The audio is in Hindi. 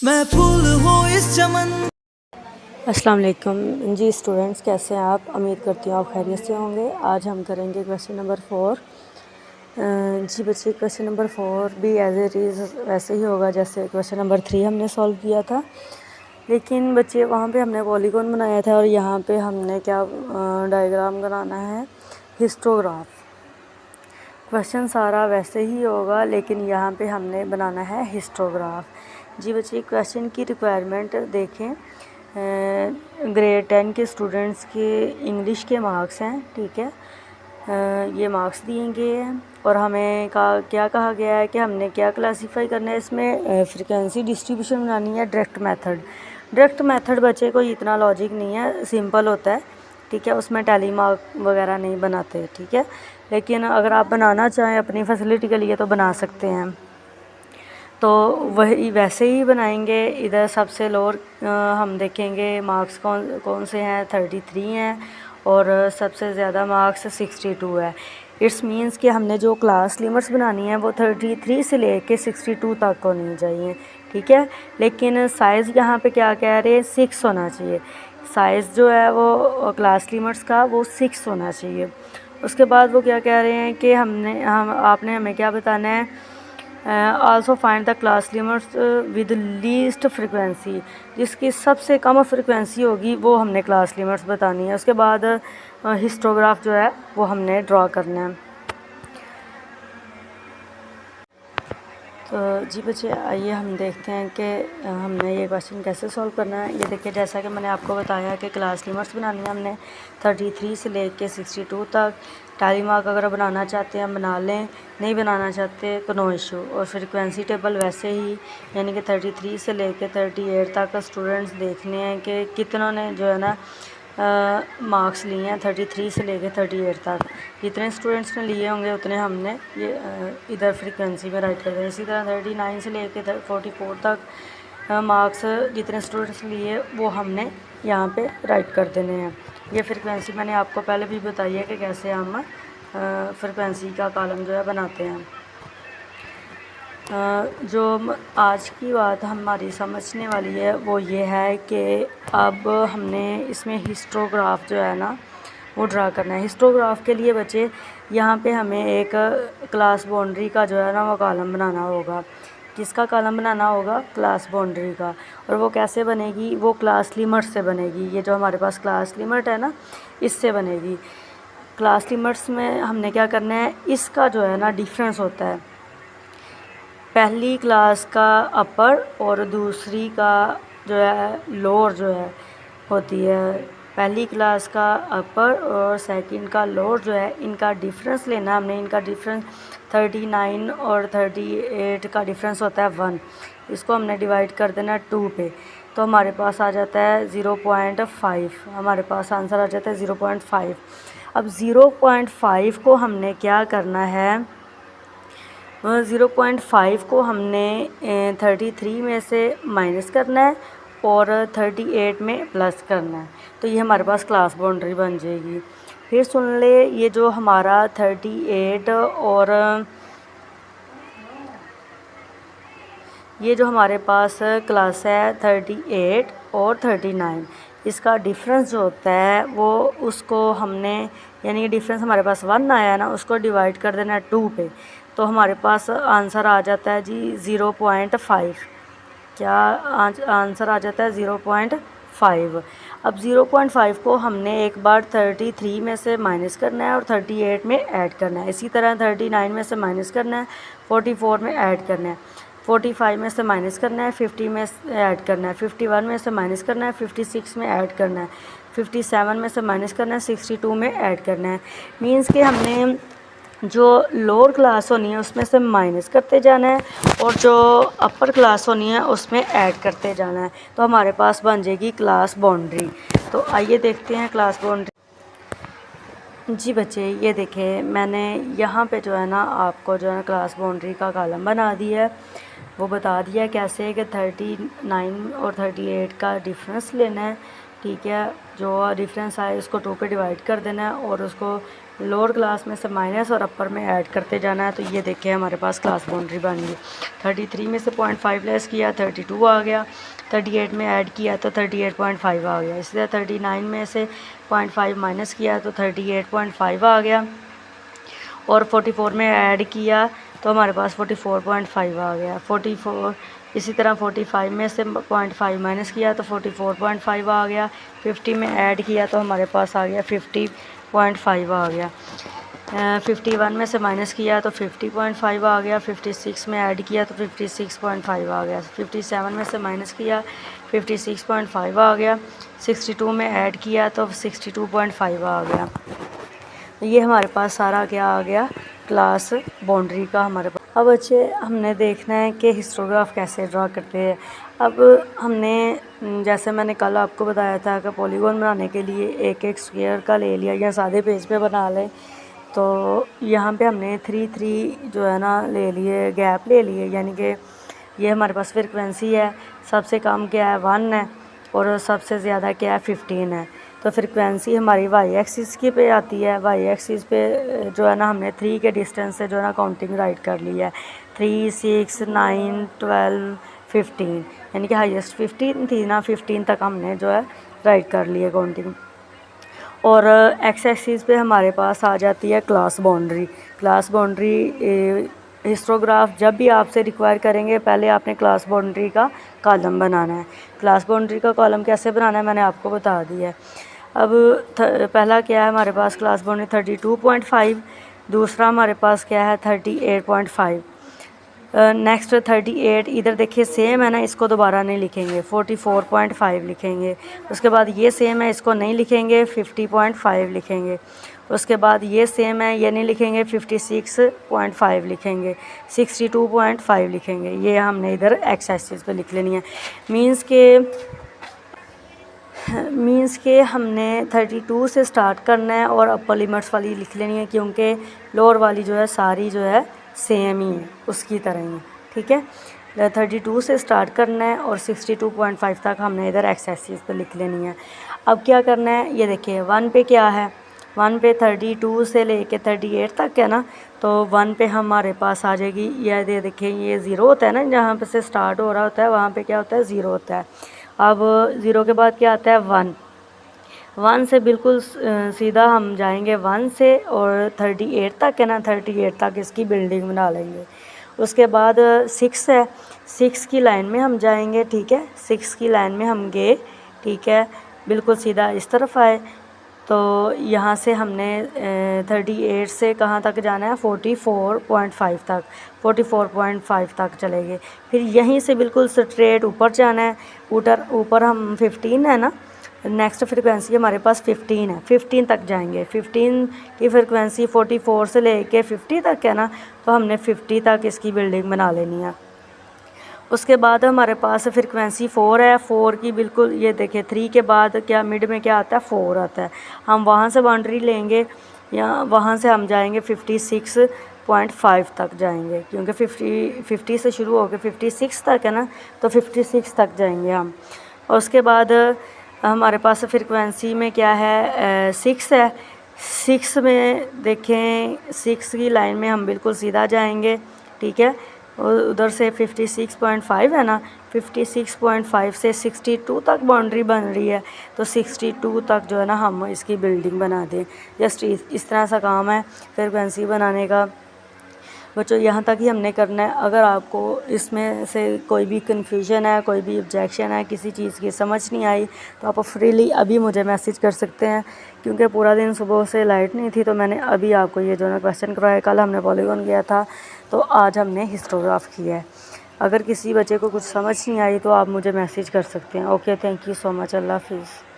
मैं फूल हूँ इस चमन। अस्सलाम वालेकुम जी स्टूडेंट्स, कैसे हैं आप? उम्मीद करती हूँ आप खैरियत से होंगे। आज हम करेंगे क्वेश्चन नंबर 4। जी बच्चे, क्वेश्चन नंबर 4 भी एज इट इज़ वैसे ही होगा जैसे क्वेश्चन नंबर 3 हमने सॉल्व किया था, लेकिन बच्चे वहाँ पे हमने पॉलीगॉन बनाया था और यहाँ पे हमने क्या डायग्राम बनाना है, हिस्टोग्राफ। क्वेश्चन सारा वैसे ही होगा लेकिन यहाँ पे हमने बनाना है हिस्टोग्राफ। जी बच्चे, क्वेश्चन की रिक्वायरमेंट देखें। ग्रेड 10 के स्टूडेंट्स के इंग्लिश के मार्क्स हैं, ठीक है। ये मार्क्स दिए गए हैं और हमें क्या कहा गया है कि हमने क्या क्लासीफाई करना है इसमें। फ्रीक्वेंसी डिस्ट्रीब्यूशन बनानी है, डायरेक्ट मेथड बच्चे को इतना लॉजिक नहीं है, सिंपल होता है, ठीक है। उसमें टैली मार्क वगैरह नहीं बनाते, ठीक है। लेकिन अगर आप बनाना चाहें अपनी फैसिलिटी के लिए तो बना सकते हैं, तो वही वैसे ही बनाएंगे। इधर सबसे लोअर हम देखेंगे मार्क्स कौन से हैं, 33 हैं और सबसे ज़्यादा मार्क्स 62 है। इट्स मीन्स कि हमने जो क्लास लिमिट्स बनानी है वो 33 से लेके 62 तक होनी चाहिए, ठीक है। लेकिन साइज़ यहाँ पे क्या कह रहे हैं, 6 होना चाहिए। साइज़ जो है वो क्लास लिमिट्स का वो 6 होना चाहिए। उसके बाद वो क्या कह रहे हैं कि आपने हमें क्या बताना है, also find the class limits with least frequency. जिसकी सबसे कम फ्रिक्वेंसी होगी वो हमने क्लास लिमिट्स बतानी है। उसके बाद हिस्टोग्राफ जो है वो हमने ड्रॉ करना है। तो जी बच्चे, आइए हम देखते हैं कि हमने ये क्वेश्चन कैसे सॉल्व करना है। ये देखिए, जैसा कि मैंने आपको बताया कि क्लास लिमिट्स बनानी है हमने 33 से लेके 62 तक। टैली मार्क अगर बनाना चाहते हैं बना लें, नहीं बनाना चाहते तो नो इशू। और फ्रीक्वेंसी टेबल वैसे ही, यानी कि 33 से लेके 38 तक स्टूडेंट्स देखने हैं कि कितनों ने जो है ना मार्क्स लिए हैं 33 से लेके 38 तक। जितने स्टूडेंट्स ने लिए होंगे उतने हमने ये इधर फ्रीक्वेंसी में राइट कर दें। इसी तरह 39 से लेके 44 तक मार्क्स जितने स्टूडेंट्स लिए वो हमने यहाँ पे राइट कर देने हैं। ये फ्रीक्वेंसी मैंने आपको पहले भी बताई है कि कैसे हम फ्रीक्वेंसी का कॉलम जो है बनाते हैं। जो आज की बात हमारी समझने वाली है वो ये है कि अब हमने इसमें हिस्टोग्राफ जो है ना वो ड्रा करना है। हिस्टोग्राफ के लिए बच्चे यहाँ पे हमें एक क्लास बाउंड्री का जो है ना वो कॉलम बनाना होगा। किसका कॉलम बनाना होगा? क्लास बाउंड्री का। और वो कैसे बनेगी? वो क्लास लिमिट से बनेगी। ये जो हमारे पास क्लास लिमिट है ना, इससे बनेगी। क्लास लिमिट्स में हमने क्या करना है, इसका जो है ना डिफरेंस होता है। पहली क्लास का अपर और दूसरी का जो है लोअर जो है होती है। पहली क्लास का अपर और सेकंड का लोअर जो है, इनका डिफरेंस लेना हमने। इनका डिफरेंस 39 और 38 का डिफरेंस होता है 1। इसको हमने डिवाइड कर देना 2 पे, तो हमारे पास आ जाता है 0.5। हमारे पास आंसर आ जाता है 0.5। अब 0.5 को हमने क्या करना है, 0.5 को हमने 33 में से माइनस करना है और 38 में प्लस करना है, तो ये हमारे पास क्लास बाउंड्री बन जाएगी। फिर सुन ले, ये जो हमारा 38 और ये जो हमारे पास क्लास है 38 और 39, इसका डिफरेंस जो होता है वो उसको हमने, यानी कि डिफरेंस हमारे पास 1 आया ना, उसको डिवाइड कर देना 2 पे, तो हमारे पास आंसर आ जाता है जी 0.5। क्या आंसर आ जाता है 0.5। अब 0.5 को हमने एक बार 33 में से माइनस करना है और 38 में ऐड करना है। इसी तरह 39 में से माइनस करना है, 44 में ऐड करना है, 45 में से माइनस करना है, 50 में ऐड करना है, 51 में से माइनस करना है, 56 में ऐड करना है, 57 में से माइनस करना है, 62 में ऐड करना है। मींस कि हमने जो लोअर क्लास होनी है उसमें से माइनस करते जाना है और जो अपर क्लास होनी है उसमें ऐड करते जाना है, तो हमारे पास बन जाएगी क्लास बाउंड्री। तो आइए देखते हैं क्लास बाउंड्री। जी बच्चे, ये देखें, मैंने यहाँ पे जो है ना आपको जो है क्लास बाउंड्री का कॉलम बना दिया है, वो बता दिया कैसे कि 39 और 38 का डिफरेंस लेना है, ठीक है। जो डिफरेंस आए उसको 2 पे डिवाइड कर देना है और उसको लोअर क्लास में से माइनस और अपर में ऐड करते जाना है। तो ये देखिए हमारे पास क्लास बाउंड्री बन गई। 33 में से 0.5 लेस किया 32 आ गया, 38 में ऐड किया तो 38.5 आ गया। इसी तरह 39 में से 0.5 माइनस किया तो 38.5 आ गया, और 44 में ऐड किया तो हमारे पास 44.5 आ गया। 44 इसी तरह 45 में से 0.5 माइनस किया तो 44.5 आ गया। 50 में ऐड किया तो हमारे पास आ गया 50.5 आ गया। 51 में से माइनस किया तो 50.5 आ गया। 56 में ऐड किया तो 56.5 आ गया। 57 में से माइनस किया 56.5 आ गया। 62 में ऐड किया तो 62.5 आ गया। ये हमारे पास सारा क्या आ गया, क्लास बाउंड्री का हमारे पास। अब बच्चे हमने देखना है कि हिस्टोग्राफ कैसे ड्रा करते हैं। अब हमने जैसे मैंने कल आपको बताया था कि पॉलीगॉन बनाने के लिए एक एक स्क्वायर का ले लिया या सादे पेज पे बना लें, तो यहाँ पे हमने 3 जो है ना ले लिए, गैप ले लिए, यानी कि ये हमारे पास फ्रिक्वेंसी है। सबसे कम क्या है 1 है और सबसे ज़्यादा क्या है 15 है। तो फ्रिक्वेंसी हमारी वाई एक्सिस की पे आती है। वाई एक्सिस पे जो है ना हमने 3 के डिस्टेंस से जो है ना काउंटिंग राइट कर ली है। 3, 6, 9, 12, 15, यानी कि हाईएस्ट 15 थी ना, 15 तक हमने जो है राइट कर ली है काउंटिंग। और एक्स एक्सिस पे हमारे पास आ जाती है class boundary. Class boundary histograph जब भी आपसे रिक्वायर करेंगे, पहले आपने क्लास बाउंड्री का कॉलम बनाना है। क्लास बाउंड्री का कॉलम कैसे बनाना है मैंने आपको बता दिया है। अब पहला क्या है हमारे पास क्लास बाउंड्री 32.5, दूसरा हमारे पास क्या है 38.5। नेक्स्ट 38 इधर देखिए सेम है ना, इसको दोबारा नहीं लिखेंगे, 44.5 लिखेंगे। उसके बाद ये सेम है, इसको नहीं लिखेंगे, 50.5 लिखेंगे। उसके बाद ये सेम है, ये नहीं लिखेंगे, 56.5 लिखेंगे, 62.5 लिखेंगे। ये हमने इधर एक्स एक्सिस पे लिख लेनी है। मीन्स के हमने 32 से स्टार्ट करना है और अपर लिमिट्स वाली लिख लेनी है, क्योंकि लोअर वाली जो है सारी जो है सेम ही है, उसकी तरह ही है। ठीक है, 32 से स्टार्ट करना है और 62.5 तक हमने इधर एक्स एक्सिस पे लिख लेनी है। अब क्या करना है, ये देखिए 1 पे क्या है, 1 पे 32 से लेके 38 तक है ना, तो 1 पे हमारे पास आ जाएगी, ये देखिए ये 0 होता है ना, जहाँ पे से स्टार्ट हो रहा होता है वहाँ पे क्या होता है 0 होता है। अब 0 के बाद क्या आता है 1 से बिल्कुल सीधा हम जाएंगे 1 से और 38 तक है ना, 38 तक इसकी बिल्डिंग बना लेंगे। उसके बाद 6 है, 6 की लाइन में हम जाएंगे। ठीक है, 6 की लाइन में हम गए, ठीक है, बिल्कुल सीधा इस तरफ आए, तो यहाँ से हमने 38 से कहाँ तक जाना है 44.5 तक, 44.5 तक चलेंगे। फिर यहीं से बिल्कुल स्ट्रेट ऊपर जाना है। ऊपर हम 15 है ना, नेक्स्ट फ्रिक्वेंसी हमारे पास 15 है, 15 तक जाएंगे। 15 की फ्रिक्वेंसी 44 से लेके 50 तक है ना, तो हमने 50 तक इसकी बिल्डिंग बना लेनी है। उसके बाद हमारे पास फ्रिक्वेंसी 4 है। 4 की बिल्कुल ये देखिए 3 के बाद क्या मिड में क्या आता है 4 आता है। हम वहाँ से बाउंड्री लेंगे या वहाँ से हम जाएंगे 56.5 तक जाएंगे, क्योंकि 50 से शुरू होकर 56 तक है ना, तो 56 तक जाएंगे हम। और उसके बाद हमारे पास फ्रिक्वेंसी में क्या है 6 है। 6 में देखें 6 की लाइन में हम बिल्कुल सीधा जाएंगे। ठीक है, और उधर से 56.5 है ना, 56.5 से 62 तक बाउंड्री बन रही है, तो 62 तक जो है ना हम इसकी बिल्डिंग बना दें। जस्ट इस तरह सा काम है फ्रिक्वेंसी बनाने का। बच्चों यहाँ तक ही हमने करना है। अगर आपको इसमें से कोई भी कन्फ्यूजन है, कोई भी ऑब्जेक्शन है, किसी चीज़ की समझ नहीं आई, तो आप फ्रीली अभी मुझे मैसेज कर सकते हैं, क्योंकि पूरा दिन सुबह से लाइट नहीं थी, तो मैंने अभी आपको ये जो है क्वेश्चन करवाया। कल हमने पॉलीगॉन किया था, तो आज हमने हिस्टोग्राफ किया है। अगर किसी बच्चे को कुछ समझ नहीं आई तो आप मुझे मैसेज कर सकते हैं। Okay, thank you so much, अल्लाह हाफिज़।